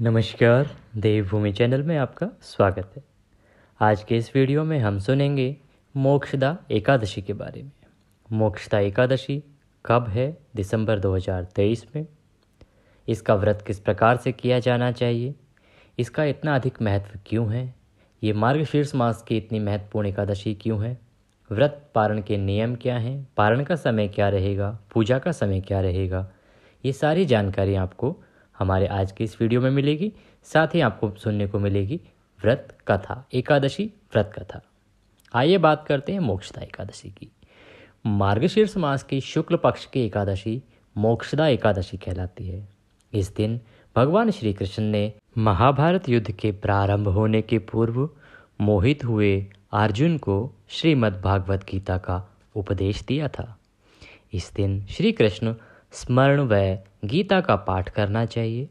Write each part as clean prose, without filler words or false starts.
नमस्कार, देवभूमि चैनल में आपका स्वागत है। आज के इस वीडियो में हम सुनेंगे मोक्षदा एकादशी के बारे में। मोक्षदा एकादशी कब है? दिसंबर 2023 में। इसका व्रत किस प्रकार से किया जाना चाहिए? इसका इतना अधिक महत्व क्यों है? ये मार्गशीर्ष मास की इतनी महत्वपूर्ण एकादशी क्यों है? व्रत पारण के नियम क्या हैं? पारण का समय क्या रहेगा? पूजा का समय क्या रहेगा? ये सारी जानकारी आपको हमारे आज की इस वीडियो में मिलेगी। साथ ही आपको सुनने को मिलेगी व्रत कथा, एकादशी व्रत कथा। आइए बात करते हैं मोक्षदा एकादशी की। मार्गशीर्ष मास की शुक्ल पक्ष की एकादशी मोक्षदा एकादशी कहलाती है। इस दिन भगवान श्री कृष्ण ने महाभारत युद्ध के प्रारंभ होने के पूर्व मोहित हुए अर्जुन को श्रीमद् भागवत गीता का उपदेश दिया था। इस दिन श्री कृष्ण स्मरण व गीता का पाठ करना चाहिए।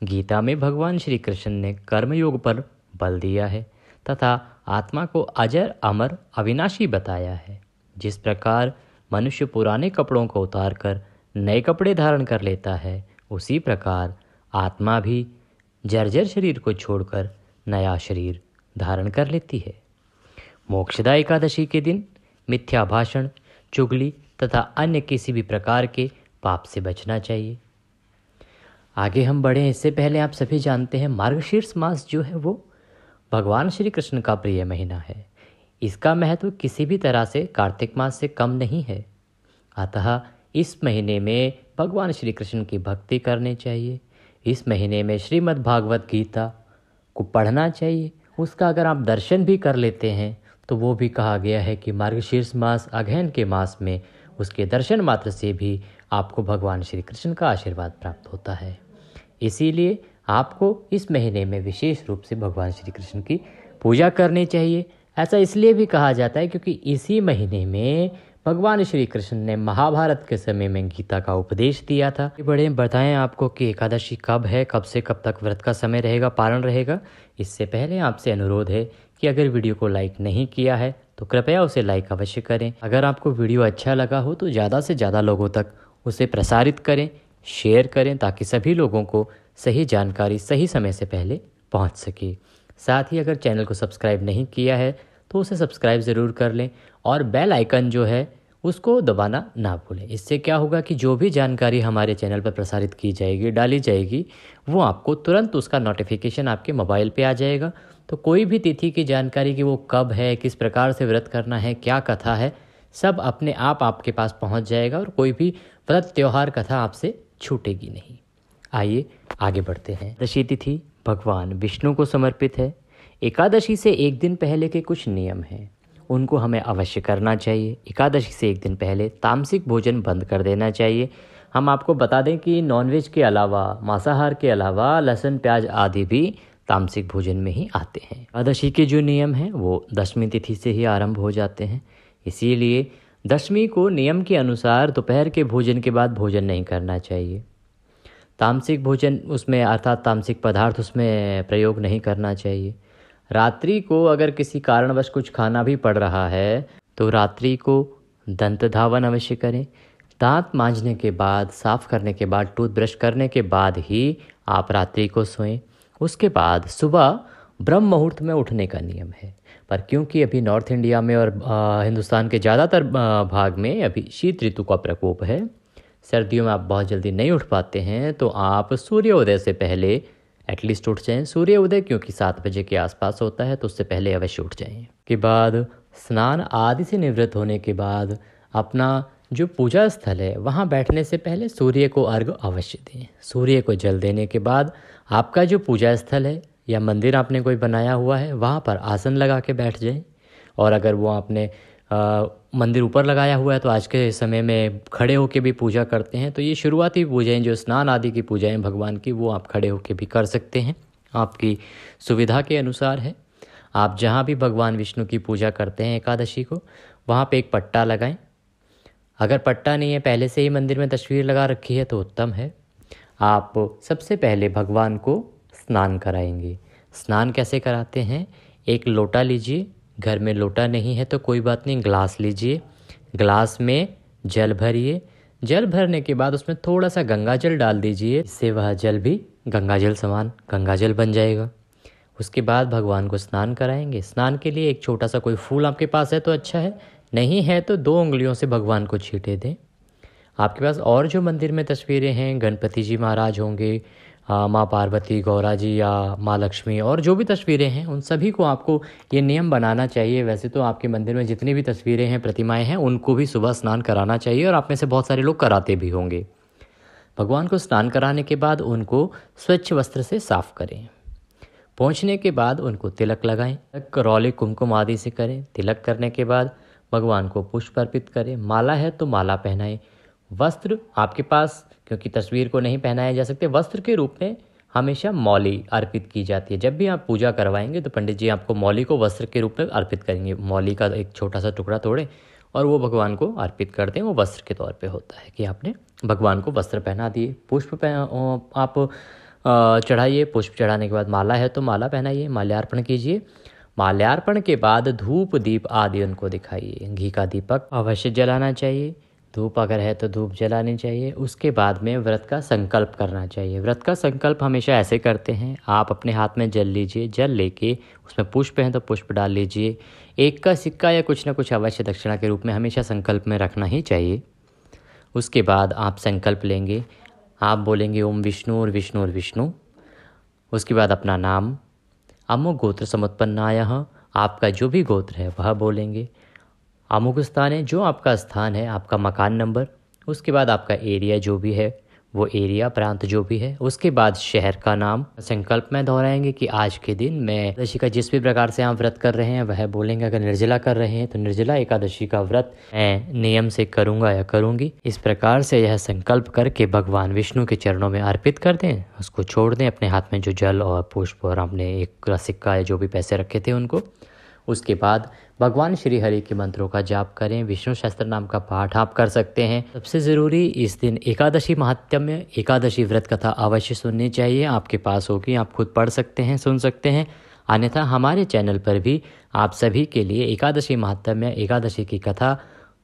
गीता में भगवान श्री कृष्ण ने कर्मयोग पर बल दिया है तथा आत्मा को अजर, अमर, अविनाशी बताया है। जिस प्रकार मनुष्य पुराने कपड़ों को उतार कर नए कपड़े धारण कर लेता है, उसी प्रकार आत्मा भी जर्जर शरीर को छोड़कर नया शरीर धारण कर लेती है। मोक्षदा एकादशी के दिन मिथ्या भाषण, चुगली तथा अन्य किसी भी प्रकार के पाप से बचना चाहिए। आगे हम बढ़ें इससे पहले आप सभी जानते हैं मार्गशीर्ष मास जो है वो भगवान श्री कृष्ण का प्रिय महीना है। इसका महत्व किसी भी तरह से कार्तिक मास से कम नहीं है। अतः इस महीने में भगवान श्री कृष्ण की भक्ति करनी चाहिए। इस महीने में श्रीमद् भागवत गीता को पढ़ना चाहिए। उसका अगर आप दर्शन भी कर लेते हैं तो वो भी कहा गया है कि मार्गशीर्ष मास अगहन के मास में उसके दर्शन मात्र से भी आपको भगवान श्री कृष्ण का आशीर्वाद प्राप्त होता है। इसीलिए आपको इस महीने में विशेष रूप से भगवान श्री कृष्ण की पूजा करनी चाहिए। ऐसा इसलिए भी कहा जाता है क्योंकि इसी महीने में भगवान श्री कृष्ण ने महाभारत के समय में गीता का उपदेश दिया था। बड़े बताएं आपको कि एकादशी कब है, कब से कब तक व्रत का समय रहेगा, पारण रहेगा। इससे पहले आपसे अनुरोध है कि अगर वीडियो को लाइक नहीं किया है तो कृपया उसे लाइक अवश्य करें। अगर आपको वीडियो अच्छा लगा हो तो ज़्यादा से ज़्यादा लोगों तक उसे प्रसारित करें, शेयर करें, ताकि सभी लोगों को सही जानकारी सही समय से पहले पहुंच सके। साथ ही अगर चैनल को सब्सक्राइब नहीं किया है तो उसे सब्सक्राइब ज़रूर कर लें और बेल आइकन जो है उसको दबाना ना भूलें। इससे क्या होगा कि जो भी जानकारी हमारे चैनल पर प्रसारित की जाएगी, डाली जाएगी, वो आपको तुरंत उसका नोटिफिकेशन आपके मोबाइल पे आ जाएगा। तो कोई भी तिथि की जानकारी कि वो कब है, किस प्रकार से व्रत करना है, क्या कथा है, सब अपने आप आपके पास पहुंच जाएगा और कोई भी व्रत त्यौहार कथा आपसे छूटेगी नहीं। आइए आगे बढ़ते हैं। एकादशी तिथि भगवान विष्णु को समर्पित है। एकादशी से एक दिन पहले के कुछ नियम हैं, उनको हमें अवश्य करना चाहिए। एकादशी से एक दिन पहले तामसिक भोजन बंद कर देना चाहिए। हम आपको बता दें कि नॉनवेज के अलावा, मांसाहार के अलावा लहसुन, प्याज आदि भी तामसिक भोजन में ही आते हैं। एकादशी के जो नियम हैं वो दशमी तिथि से ही आरंभ हो जाते हैं। इसीलिए दशमी को नियम के अनुसार दोपहर के भोजन के बाद भोजन नहीं करना चाहिए। तामसिक भोजन उसमें अर्थात तामसिक पदार्थ उसमें प्रयोग नहीं करना चाहिए। रात्रि को अगर किसी कारणवश कुछ खाना भी पड़ रहा है तो रात्रि को दंत धावन अवश्य करें। दांत मांजने के बाद, साफ करने के बाद, टूथब्रश करने के बाद ही आप रात्रि को सोएं। उसके बाद सुबह ब्रह्म मुहूर्त में उठने का नियम है। पर क्योंकि अभी नॉर्थ इंडिया में और हिंदुस्तान के ज़्यादातर भाग में अभी शीत ऋतु का प्रकोप है, सर्दियों में आप बहुत जल्दी नहीं उठ पाते हैं, तो आप सूर्योदय से पहले एटलीस्ट उठ जाएं। सूर्योदय क्योंकि 7 बजे के आसपास होता है तो उससे पहले अवश्य उठ जाएं। के बाद स्नान आदि से निवृत्त होने के बाद अपना जो पूजा स्थल है वहाँ बैठने से पहले सूर्य को अर्घ्य अवश्य दें। सूर्य को जल देने के बाद आपका जो पूजा स्थल है या मंदिर आपने कोई बनाया हुआ है वहाँ पर आसन लगा के बैठ जाएं। और अगर वो आपने मंदिर ऊपर लगाया हुआ है तो आज के समय में खड़े होकर भी पूजा करते हैं। तो ये शुरुआती पूजाएं जो स्नान आदि की पूजाएं भगवान की, वो आप खड़े होकर भी कर सकते हैं, आपकी सुविधा के अनुसार है। आप जहाँ भी भगवान विष्णु की पूजा करते हैं एकादशी को, वहाँ पे एक पट्टा लगाएं। अगर पट्टा नहीं है, पहले से ही मंदिर में तस्वीर लगा रखी है तो उत्तम है। आप सबसे पहले भगवान को स्नान कराएंगे। स्नान कैसे कराते हैं? एक लोटा लीजिए, घर में लोटा नहीं है तो कोई बात नहीं, ग्लास लीजिए, ग्लास में जल भरिए, जल भरने के बाद उसमें थोड़ा सा गंगा जल डाल दीजिए, इससे वह जल भी गंगा जल समान गंगा जल बन जाएगा। उसके बाद भगवान को स्नान कराएंगे। स्नान के लिए एक छोटा सा कोई फूल आपके पास है तो अच्छा है, नहीं है तो 2 उंगलियों से भगवान को छींटे दें। आपके पास और जो मंदिर में तस्वीरें हैं, गणपति जी महाराज होंगे, माँ पार्वती, गौरा जी या माँ लक्ष्मी और जो भी तस्वीरें हैं, उन सभी को आपको ये नियम बनाना चाहिए। वैसे तो आपके मंदिर में जितनी भी तस्वीरें हैं, प्रतिमाएं हैं, उनको भी सुबह स्नान कराना चाहिए और आप में से बहुत सारे लोग कराते भी होंगे। भगवान को स्नान कराने के बाद उनको स्वच्छ वस्त्र से साफ करें। पहुँचने के बाद उनको तिलक लगाएं, करौली कुमकुम आदि से करें। तिलक करने के बाद भगवान को पुष्प अर्पित करें। माला है तो माला पहनाएं। वस्त्र आपके पास, क्योंकि तस्वीर को नहीं पहनाया जा सकते, वस्त्र के रूप में हमेशा मौली अर्पित की जाती है। जब भी आप पूजा करवाएंगे तो पंडित जी आपको मौली को वस्त्र के रूप में अर्पित करेंगे। मौली का एक छोटा सा टुकड़ा तोड़े और वो भगवान को अर्पित कर दें। वो वस्त्र के तौर पे होता है कि आपने भगवान को वस्त्र पहना दिए। पुष्प आप चढ़ाइए। पुष्प चढ़ाने के बाद माला है तो माला पहनाइए, माल्यार्पण कीजिए। माल्यार्पण के बाद धूप दीप आदि उनको दिखाइए। घी का दीपक अवश्य जलाना चाहिए, धूप अगर है तो धूप जलानी चाहिए। उसके बाद में व्रत का संकल्प करना चाहिए। व्रत का संकल्प हमेशा ऐसे करते हैं, आप अपने हाथ में जल लीजिए, जल लेके उसमें पुष्प हैं तो पुष्प डाल लीजिए। 1 का सिक्का या कुछ ना कुछ अवश्य दक्षिणा के रूप में हमेशा संकल्प में रखना ही चाहिए। उसके बाद आप संकल्प लेंगे, आप बोलेंगे ओम विष्णु और विष्णु और विष्णु। उसके बाद अपना नाम, अमुक गोत्र समुत्पन्नायः, आपका जो भी गोत्र है वह बोलेंगे। अमुक स्थान है, जो आपका स्थान है, आपका मकान नंबर। उसके बाद आपका एरिया जो भी है वो एरिया, प्रांत जो भी है। उसके बाद शहर का नाम। संकल्प में दोहराएंगे कि आज के दिन मैं एकादशी का जिस भी प्रकार से आप व्रत कर रहे हैं वह बोलेंगे। अगर निर्जला कर रहे हैं तो निर्जला एकादशी का व्रत मैं नियम से करूँगा या करूँगी। इस प्रकार से यह संकल्प करके भगवान विष्णु के चरणों में अर्पित कर दें। उसको छोड़ दें। अपने हाथ में जो जल और पुष्प और आपने 1 सिक्का या जो भी पैसे रखे थे उनको। उसके बाद भगवान श्री हरि के मंत्रों का जाप करें। विष्णु सहस्त्र नाम का पाठ आप कर सकते हैं। सबसे ज़रूरी इस दिन एकादशी महात्म्य, एकादशी व्रत कथा अवश्य सुननी चाहिए। आपके पास होगी, आप खुद पढ़ सकते हैं, सुन सकते हैं। अन्यथा हमारे चैनल पर भी आप सभी के लिए एकादशी महात्म्य, एकादशी की कथा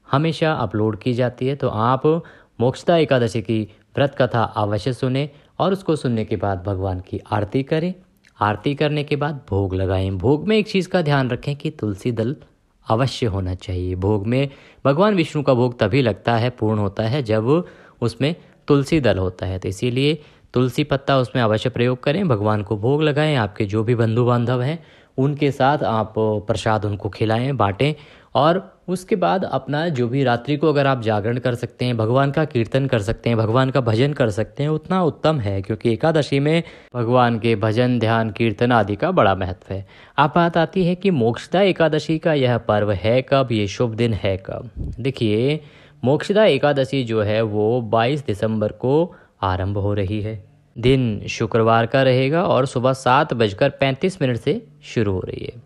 हमेशा अपलोड की जाती है। तो आप मोक्षदा एकादशी की व्रत कथा अवश्य सुने और उसको सुनने के बाद भगवान की आरती करें। आरती करने के बाद भोग लगाएं। भोग में एक चीज़ का ध्यान रखें कि तुलसी दल अवश्य होना चाहिए। भोग में भगवान विष्णु का भोग तभी लगता है, पूर्ण होता है, जब उसमें तुलसी दल होता है। तो इसीलिए तुलसी पत्ता उसमें अवश्य प्रयोग करें। भगवान को भोग लगाएं। आपके जो भी बंधु बांधव हैं उनके साथ आप प्रसाद उनको खिलाएं, बांटें। और उसके बाद अपना जो भी रात्रि को अगर आप जागरण कर सकते हैं, भगवान का कीर्तन कर सकते हैं, भगवान का भजन कर सकते हैं, उतना उत्तम है। क्योंकि एकादशी में भगवान के भजन, ध्यान, कीर्तन आदि का बड़ा महत्व है। अब बात आती है कि मोक्षदा एकादशी का यह पर्व है कब, ये शुभ दिन है कब। देखिए, मोक्षदा एकादशी जो है वो 22 दिसंबर को आरंभ हो रही है। दिन शुक्रवार का रहेगा और सुबह 7:35 से शुरू हो रही है।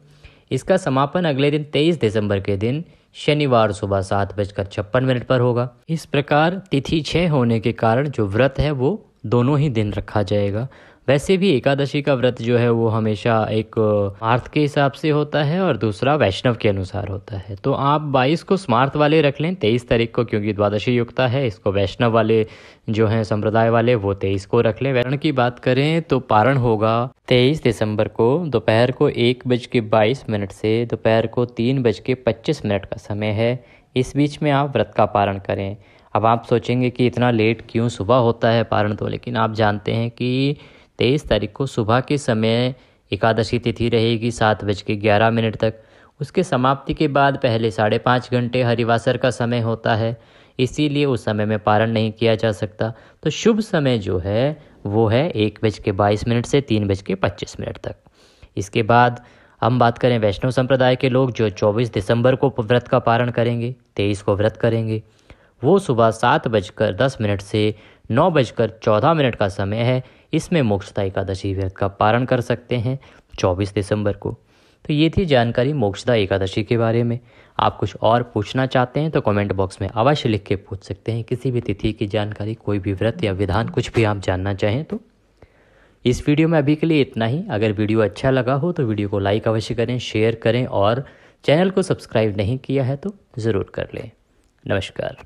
इसका समापन अगले दिन 23 दिसंबर के दिन शनिवार सुबह 7:56 पर होगा। इस प्रकार तिथि 6 होने के कारण जो व्रत है वो दोनों ही दिन रखा जाएगा। वैसे भी एकादशी का व्रत जो है वो हमेशा एक स्मार्त के हिसाब से होता है और दूसरा वैष्णव के अनुसार होता है। तो आप 22 को स्मार्त वाले रख लें, 23 तारीख को क्योंकि द्वादशी युक्ता है, इसको वैष्णव वाले जो हैं संप्रदाय वाले वो 23 को रख लें। वैष्णव की बात करें तो पारण होगा 23 दिसंबर को दोपहर को 1:22 से दोपहर को 3:25 का समय है। इस बीच में आप व्रत का पारण करें। अब आप सोचेंगे कि इतना लेट क्यों सुबह होता है पारण, तो लेकिन आप जानते हैं कि 23 तारीख को सुबह के समय एकादशी तिथि रहेगी 7:11 तक। उसके समाप्ति के बाद पहले 5.5 घंटे हरिवासर का समय होता है, इसीलिए उस समय में पारण नहीं किया जा सकता। तो शुभ समय जो है वो है 1:22 से 3:25 तक। इसके बाद हम बात करें वैष्णव संप्रदाय के लोग जो 24 दिसंबर को व्रत का पारण करेंगे, 23 को व्रत करेंगे, वो सुबह 7:10 से 9:14 का समय है। इसमें मोक्षदा एकादशी व्रत का पारण कर सकते हैं 24 दिसंबर को। तो ये थी जानकारी मोक्षदा एकादशी के बारे में। आप कुछ और पूछना चाहते हैं तो कमेंट बॉक्स में अवश्य लिख के पूछ सकते हैं। किसी भी तिथि की जानकारी, कोई भी व्रत या विधान, कुछ भी आप जानना चाहें तो। इस वीडियो में अभी के लिए इतना ही। अगर वीडियो अच्छा लगा हो तो वीडियो को लाइक अवश्य करें, शेयर करें और चैनल को सब्सक्राइब नहीं किया है तो ज़रूर कर लें। नमस्कार।